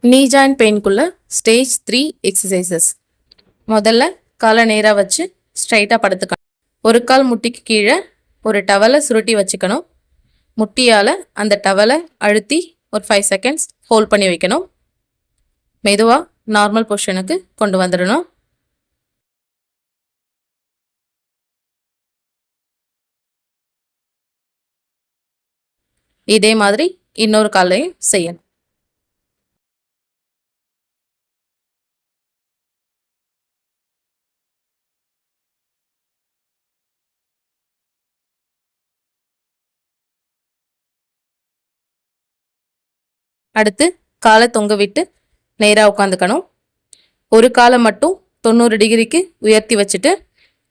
நீ join பெயின்குள்ள stage 3 exercises. முதல்ல காலை நேராக வச்சு ஸ்ட்ரைட்டாக படுத்துக்கணும். ஒரு கால் முட்டிக்கு கீழே ஒரு டவலை சுருட்டி வச்சுக்கணும். முட்டியால் அந்த டவலை அழுத்தி ஒரு 5 செகண்ட்ஸ் ஹோல்ட் பண்ணி வைக்கணும். மெதுவாக நார்மல் பொசிஷனுக்கு கொண்டு வந்துடணும். இதே மாதிரி இன்னொரு காலையும் செய்யணும். அடுத்து காலை தொங்க விட்டு நேராக உட்காந்துக்கணும். ஒரு காலை மட்டும் 90 டிகிரிக்கு உயர்த்தி வச்சுட்டு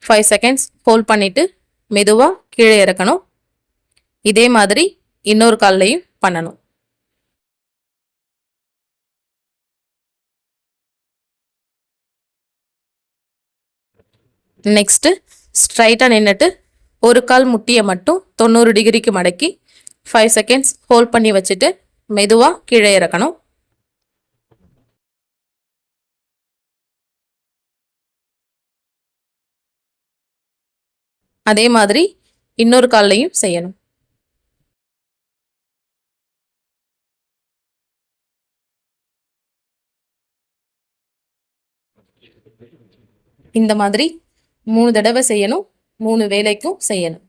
5 செகண்ட்ஸ் ஹோல்ட் பண்ணிட்டு மெதுவாக கீழே இறக்கணும். இதே மாதிரி இன்னொரு கால்லையும் பண்ணணும். நெக்ஸ்ட்டு ஸ்ட்ரைட்டாக நின்றுட்டு ஒரு கால் முட்டியை மட்டும் 90 டிகிரிக்கு மடக்கி 5 செகண்ட்ஸ் ஹோல்ட் பண்ணி வச்சுட்டு மெதுவாக கீழே இறக்கணும். அதே மாதிரி இன்னொரு கால்லையும் செய்யணும். இந்த மாதிரி 3 தடவை செய்யணும். 3 வேளைக்கும் செய்யணும்.